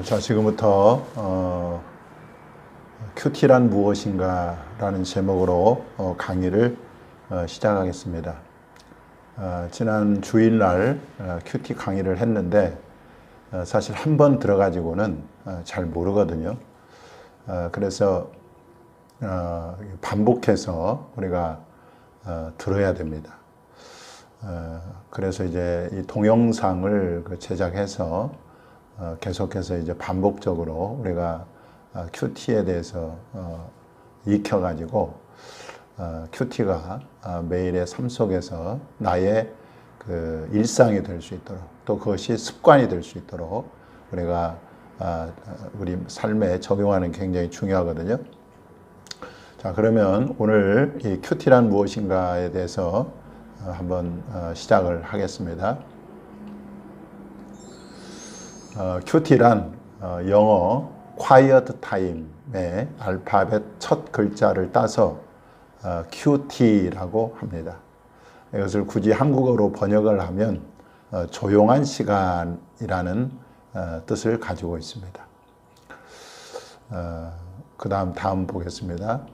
자, 지금부터 큐티란 무엇인가 라는 제목으로 강의를 시작하겠습니다. 지난 주일날 큐티 강의를 했는데 사실 한 번 들어가지고는 잘 모르거든요. 그래서 반복해서 우리가 들어야 됩니다. 그래서 이제 이 동영상을 제작해서 계속해서 이제 반복적으로 우리가 큐티에 대해서 익혀가지고 큐티가 매일의 삶 속에서 나의 그 일상이 될 수 있도록 또 그것이 습관이 될 수 있도록 우리가 우리 삶에 적용하는 게 굉장히 중요하거든요. 자, 그러면 오늘 이 큐티란 무엇인가에 대해서 한번 시작을 하겠습니다. 큐티란 영어 quiet time의 알파벳 첫 글자를 따서 큐티라고 합니다. 이것을 굳이 한국어로 번역을 하면 조용한 시간이라는 뜻을 가지고 있습니다. 그 다음 보겠습니다.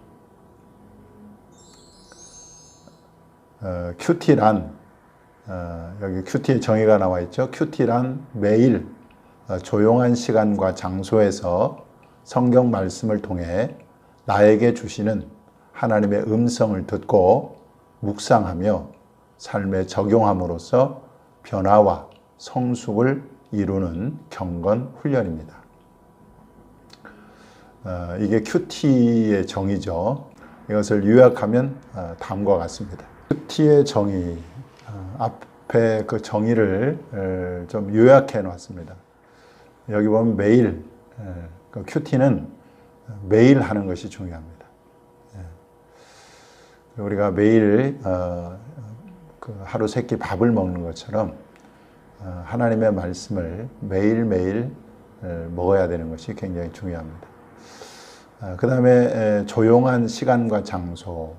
큐티란 여기 큐티의 정의가 나와 있죠. 큐티란 매일 조용한 시간과 장소에서 성경 말씀을 통해 나에게 주시는 하나님의 음성을 듣고 묵상하며 삶에 적용함으로써 변화와 성숙을 이루는 경건 훈련입니다. 이게 큐티의 정의죠. 이것을 요약하면 다음과 같습니다. 큐티의 정의, 앞에 그 정의를 좀 요약해 놨습니다. 여기 보면 매일, 그 큐티는 매일 하는 것이 중요합니다. 우리가 매일 그 하루 세 끼 밥을 먹는 것처럼 하나님의 말씀을 매일매일 먹어야 되는 것이 굉장히 중요합니다. 그 다음에 조용한 시간과 장소를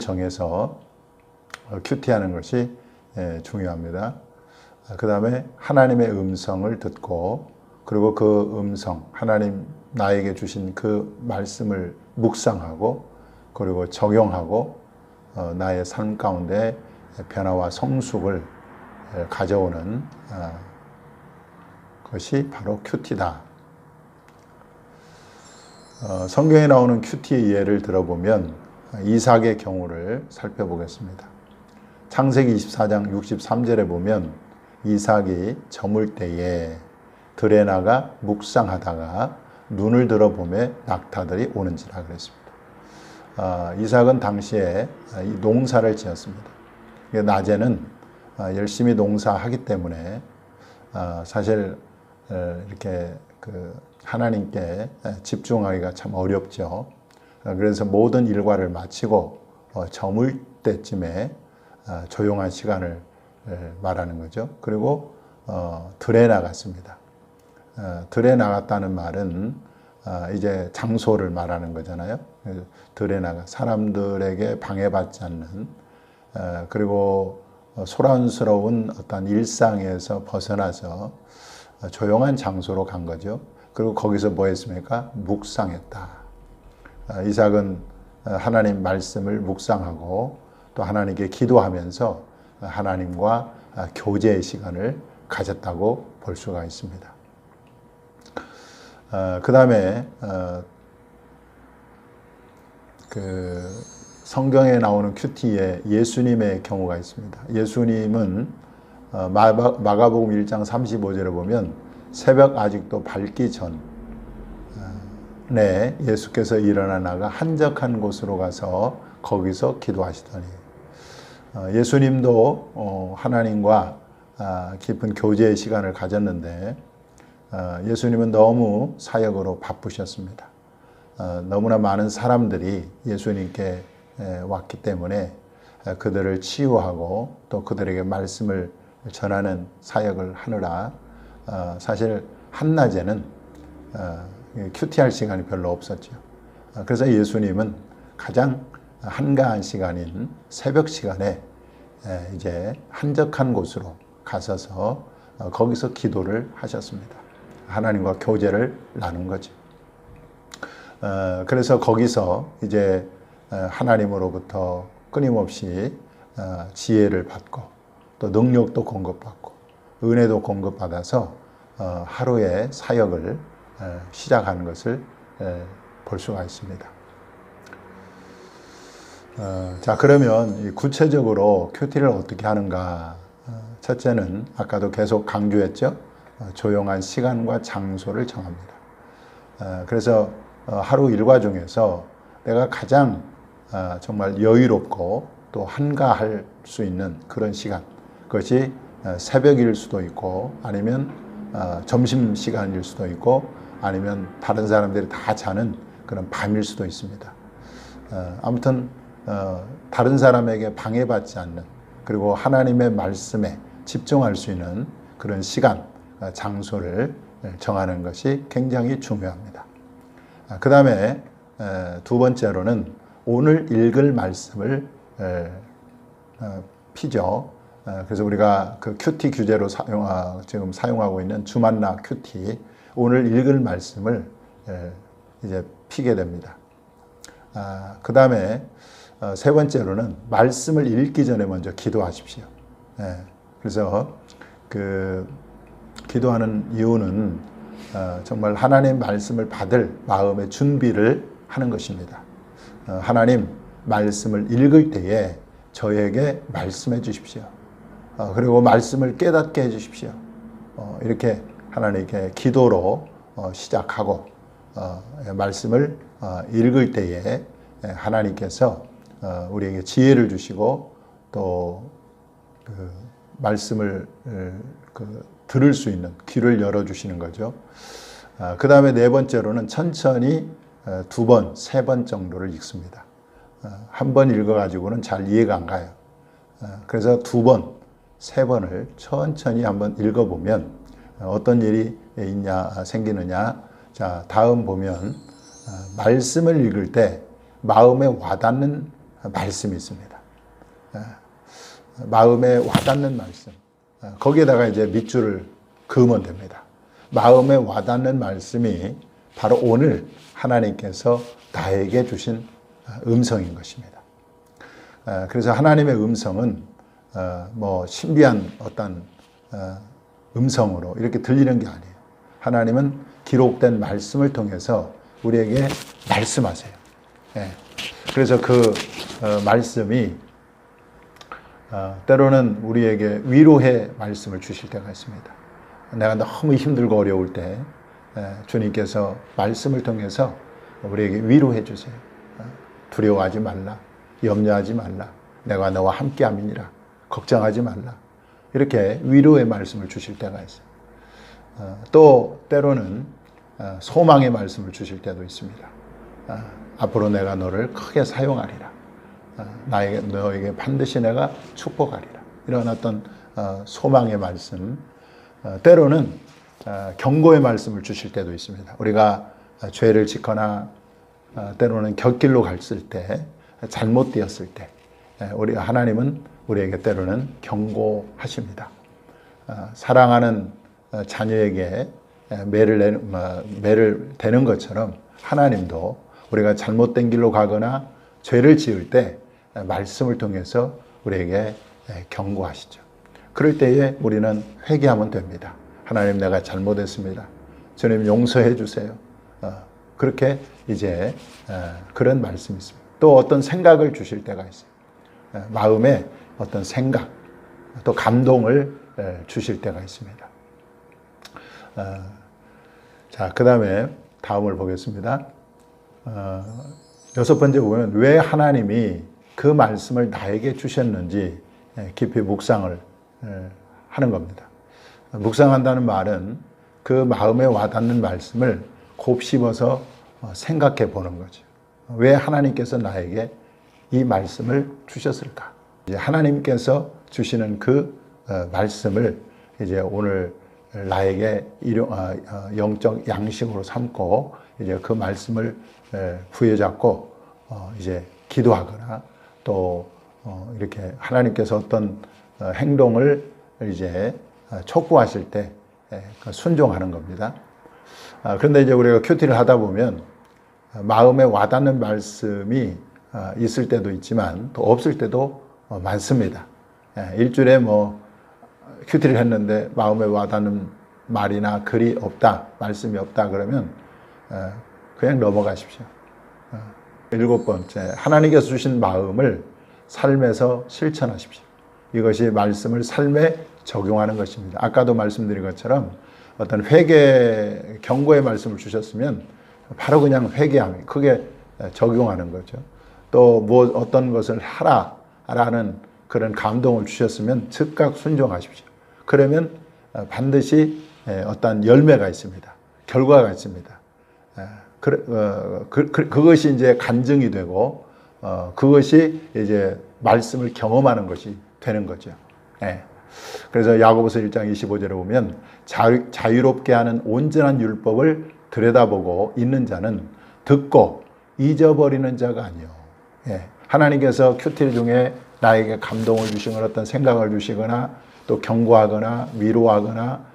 정해서 큐티하는 것이 중요합니다. 그 다음에 하나님의 음성을 듣고 그리고 그 음성, 하나님 나에게 주신 그 말씀을 묵상하고 그리고 적용하고 나의 삶 가운데 변화와 성숙을 가져오는 것이 바로 큐티다. 성경에 나오는 큐티의 예를 들어보면 이삭의 경우를 살펴보겠습니다. 창세기 24장 63절에 보면 이삭이 저물 때에 들에 나가 묵상하다가 눈을 들어보매 낙타들이 오는지라 그랬습니다. 이삭은 당시에 농사를 지었습니다. 낮에는 열심히 농사하기 때문에 사실 이렇게 그 하나님께 집중하기가 참 어렵죠. 그래서 모든 일과를 마치고 저물 때쯤에 조용한 시간을 말하는 거죠. 그리고 들에 나갔습니다. 들에 나갔다는 말은 이제 장소를 말하는 거잖아요. 들에 나가 사람들에게 방해받지 않는 그리고 소란스러운 어떤 일상에서 벗어나서 조용한 장소로 간 거죠. 그리고 거기서 뭐 했습니까? 묵상했다. 이삭은 하나님 말씀을 묵상하고 또 하나님께 기도하면서 하나님과 교제의 시간을 가졌다고 볼 수가 있습니다. 그 다음에 그 성경에 나오는 큐티에 예수님의 경우가 있습니다. 예수님은 마가복음 1장 35절에 보면 새벽 아직도 밝기 전에 예수께서 일어나 나가 한적한 곳으로 가서 거기서 기도하시더니 예수님도 하나님과 깊은 교제의 시간을 가졌는데 예수님은 너무 사역으로 바쁘셨습니다. 너무나 많은 사람들이 예수님께 왔기 때문에 그들을 치유하고 또 그들에게 말씀을 전하는 사역을 하느라 사실 한낮에는 큐티할 시간이 별로 없었죠. 그래서 예수님은 가장 한가한 시간인 새벽 시간에 이제 한적한 곳으로 가셔서 거기서 기도를 하셨습니다. 하나님과 교제를 나눈 거죠. 그래서 거기서 이제 하나님으로부터 끊임없이 지혜를 받고 또 능력도 공급받고 은혜도 공급받아서 하루의 사역을 시작하는 것을 볼 수가 있습니다. 자, 그러면 구체적으로 큐티를 어떻게 하는가? 첫째는 아까도 계속 강조했죠. 조용한 시간과 장소를 정합니다. 그래서 하루 일과 중에서 내가 가장 정말 여유롭고 또 한가할 수 있는 그런 시간, 그것이 새벽일 수도 있고 아니면 점심시간일 수도 있고 아니면 다른 사람들이 다 자는 그런 밤일 수도 있습니다. 아무튼 다른 사람에게 방해받지 않는, 그리고 하나님의 말씀에 집중할 수 있는 그런 시간, 장소를 정하는 것이 굉장히 중요합니다. 그 다음에 두 번째로는 오늘 읽을 말씀을 피죠. 그래서 우리가 그 큐티 규제로 지금 사용하고 있는 주만나 큐티, 오늘 읽을 말씀을 이제 피게 됩니다. 그 다음에 세 번째로는 말씀을 읽기 전에 먼저 기도하십시오. 그래서 그 기도하는 이유는 정말 하나님 말씀을 받을 마음의 준비를 하는 것입니다. 하나님 말씀을 읽을 때에 저에게 말씀해 주십시오. 그리고 말씀을 깨닫게 해 주십시오. 이렇게 하나님께 기도로 시작하고 말씀을 읽을 때에 하나님께서 우리에게 지혜를 주시고 또 그 말씀을 들을 수 있는 귀를 열어주시는 거죠. 그 다음에 네 번째로는 천천히 두 번, 세 번 정도를 읽습니다. 한 번 읽어가지고는 잘 이해가 안 가요. 그래서 두 번, 세 번을 천천히 한번 읽어보면 어떤 일이 생기느냐. 자, 다음 보면 말씀을 읽을 때 마음에 와닿는 말씀이 있습니다. 마음에 와닿는 말씀. 거기에다가 이제 밑줄을 그으면 됩니다. 마음에 와닿는 말씀이 바로 오늘 하나님께서 나에게 주신 음성인 것입니다. 그래서 하나님의 음성은 뭐 신비한 어떤 음성으로 이렇게 들리는 게 아니에요. 하나님은 기록된 말씀을 통해서 우리에게 말씀하세요. 그래서 그 말씀이 때로는 우리에게 위로의 말씀을 주실 때가 있습니다. 내가 너무 힘들고 어려울 때 주님께서 말씀을 통해서 우리에게 위로해 주세요. 두려워하지 말라. 염려하지 말라. 내가 너와 함께함이니라. 걱정하지 말라. 이렇게 위로의 말씀을 주실 때가 있어요. 또 때로는 소망의 말씀을 주실 때도 있습니다. 앞으로 내가 너를 크게 사용하리라. 너에게 반드시 내가 축복하리라. 이런 어떤 소망의 말씀, 때로는 경고의 말씀을 주실 때도 있습니다. 우리가 죄를 짓거나 때로는 곁길로 갔을 때, 잘못되었을 때, 우리 하나님은 우리에게 때로는 경고하십니다. 사랑하는 자녀에게 매를 대는 것처럼 하나님도 우리가 잘못된 길로 가거나 죄를 지을 때 말씀을 통해서 우리에게 경고하시죠. 그럴 때에 우리는 회개하면 됩니다. 하나님, 내가 잘못했습니다. 주님 용서해 주세요. 그렇게 이제 그런 말씀이 있습니다. 또 어떤 생각을 주실 때가 있어요. 마음에 어떤 생각, 또 감동을 주실 때가 있습니다. 자, 그 다음에 다음을 보겠습니다. 여섯 번째 보면 왜 하나님이 그 말씀을 나에게 주셨는지 깊이 묵상을 하는 겁니다. 묵상한다는 말은 그 마음에 와닿는 말씀을 곱씹어서 생각해 보는 거죠. 왜 하나님께서 나에게 이 말씀을 주셨을까? 이제 하나님께서 주시는 그 말씀을 이제 오늘 나에게 영적 양식으로 삼고 이제 그 말씀을 부여잡고 이제 기도하거나 또 이렇게 하나님께서 어떤 행동을 이제 촉구하실 때 순종하는 겁니다. 그런데 이제 우리가 큐티를 하다 보면 마음에 와닿는 말씀이 있을 때도 있지만 또 없을 때도 많습니다. 일주일에 뭐 큐티를 했는데 마음에 와닿는 말이나 글이 없다, 말씀이 없다 그러면 그냥 넘어가십시오. 7번째, 하나님께서 주신 마음을 삶에서 실천하십시오. 이것이 말씀을 삶에 적용하는 것입니다. 아까도 말씀드린 것처럼 어떤 회개, 경고의 말씀을 주셨으면 바로 그냥 회개하면 크게 적용하는 거죠. 또 뭐 어떤 것을 하라라는 그런 감동을 주셨으면 즉각 순종하십시오. 그러면 반드시 어떤 열매가 있습니다. 결과가 있습니다. 그것이 이제 간증이 되고 그것이 이제 말씀을 경험하는 것이 되는 거죠. 그래서 야고보서 1장 25절에 보면 자유롭게 하는 온전한 율법을 들여다보고 있는 자는 듣고 잊어버리는 자가 아니요. 하나님께서 큐티 중에 나에게 감동을 주시거나 어떤 생각을 주시거나 또 경고하거나 위로하거나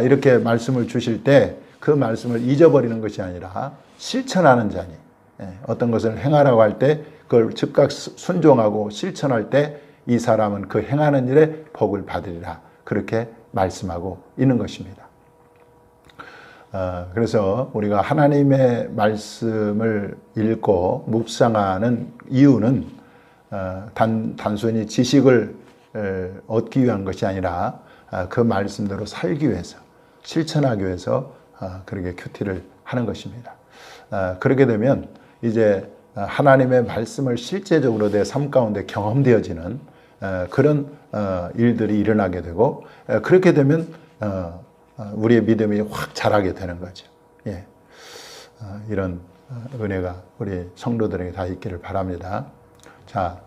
이렇게 말씀을 주실 때 그 말씀을 잊어버리는 것이 아니라 실천하는 자니, 어떤 것을 행하라고 할 때 그걸 즉각 순종하고 실천할 때 이 사람은 그 행하는 일에 복을 받으리라, 그렇게 말씀하고 있는 것입니다. 그래서 우리가 하나님의 말씀을 읽고 묵상하는 이유는 단순히 지식을 얻기 위한 것이 아니라 그 말씀대로 살기 위해서, 실천하기 위해서 그렇게 큐티를 하는 것입니다. 그렇게 되면 이제 하나님의 말씀을 실제적으로 내 삶 가운데 경험되어지는 그런 일들이 일어나게 되고, 그렇게 되면 우리의 믿음이 확 자라게 되는 거죠. 이런 은혜가 우리 성도들에게 다 있기를 바랍니다. 자,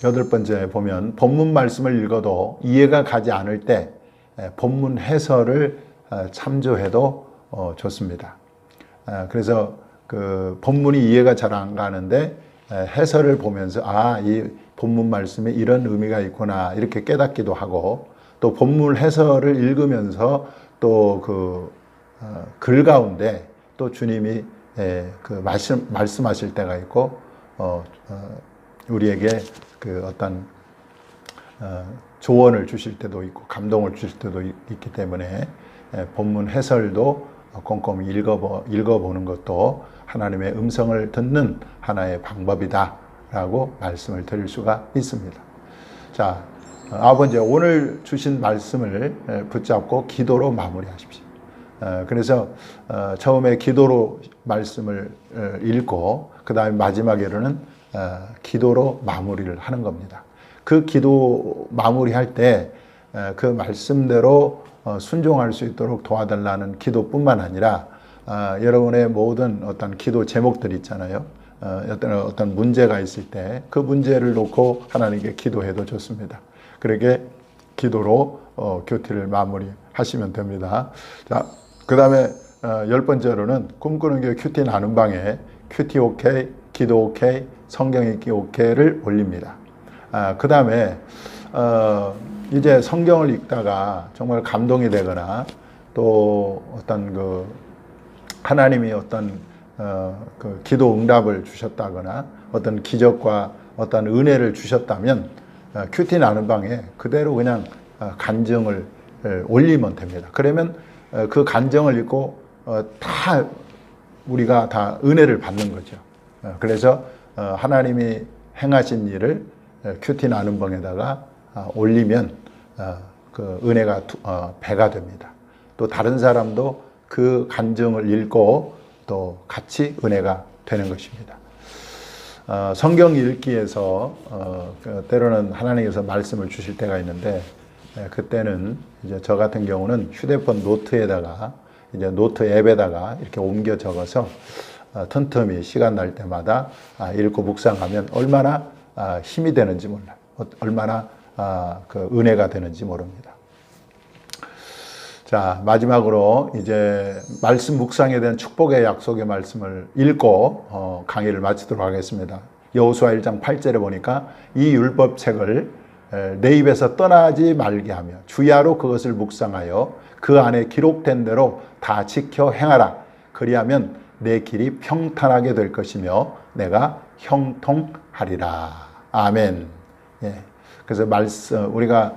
8번째 보면 본문 말씀을 읽어도 이해가 가지 않을 때 본문 해설을 참조해도 좋습니다. 그래서 그 본문이 이해가 잘 안 가는데 해설을 보면서 이 본문 말씀에 이런 의미가 있구나 이렇게 깨닫기도 하고, 또 본문 해설을 읽으면서 또 그 글 가운데 또 주님이 그 말씀하실 때가 있고 우리에게 그 어떤 조언을 주실 때도 있고 감동을 주실 때도 있기 때문에 본문 해설도 꼼꼼히 읽어보는 것도 하나님의 음성을 듣는 하나의 방법이다라고 말씀을 드릴 수가 있습니다. 자, 9번째, 오늘 주신 말씀을 붙잡고 기도로 마무리하십시오. 그래서 처음에 기도로 말씀을 읽고 그 다음에 마지막에는 기도로 마무리를 하는 겁니다. 그 기도 마무리할 때 그 말씀대로 순종할 수 있도록 도와달라는 기도뿐만 아니라 여러분의 모든 어떤 기도 제목들 있잖아요. 어떤 문제가 있을 때 그 문제를 놓고 하나님께 기도해도 좋습니다. 그렇게 기도로 큐티를 마무리하시면 됩니다. 자, 그 다음에 10번째로는 꿈꾸는 교회 큐티 나눔 방에 큐티 오케이, 기도 오케이, 성경 읽기 오케이를 올립니다. 그 다음에 이제 성경을 읽다가 정말 감동이 되거나 또 어떤 그 하나님이 어떤 그 기도 응답을 주셨다거나 어떤 기적과 어떤 은혜를 주셨다면 큐티 나눔 방에 그대로 그냥 간증을 올리면 됩니다. 그러면 그 간증을 읽고 다 우리가 다 은혜를 받는 거죠. 그래서 하나님이 행하신 일을 큐티 나눔 방에다가 올리면 그 은혜가 배가 됩니다. 또 다른 사람도 그 간증을 읽고 또 같이 은혜가 되는 것입니다. 성경 읽기에서 때로는 하나님께서 말씀을 주실 때가 있는데 그때는 이제 저 같은 경우는 휴대폰 노트에다가 이제 노트 앱에다가 이렇게 옮겨 적어서 틈틈이 시간 날 때마다 읽고 묵상하면 얼마나 힘이 되는지 몰라요. 얼마나 그 은혜가 되는지 모릅니다. 자, 마지막으로 이제 말씀 묵상에 대한 축복의 약속의 말씀을 읽고 강의를 마치도록 하겠습니다. 여호수아 1장 8절에 보니까 이 율법책을 내 입에서 떠나지 말게 하며 주야로 그것을 묵상하여 그 안에 기록된 대로 다 지켜 행하라. 그리하면 내 길이 평탄하게 될 것이며 내가 형통하리라. 아멘. 예. 그래서 우리가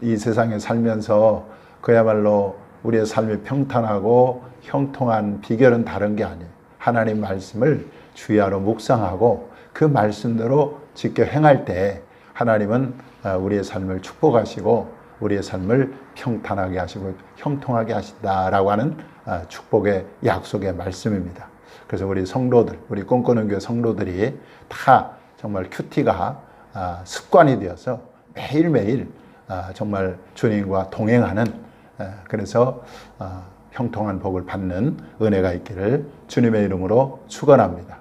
이 세상에 살면서 그야말로 우리의 삶이 평탄하고 형통한 비결은 다른 게 아니에요. 하나님 말씀을 주야로 묵상하고 그 말씀대로 지켜 행할 때 하나님은 우리의 삶을 축복하시고 우리의 삶을 평탄하게 하시고 형통하게 하신다라고 하는 축복의 약속의 말씀입니다. 그래서 우리 성도들, 우리 꿈꾸는 교회 성도들이 다 정말 큐티가 습관이 되어서 매일매일 정말 주님과 동행하는 그래서 형통한 복을 받는 은혜가 있기를 주님의 이름으로 축원합니다.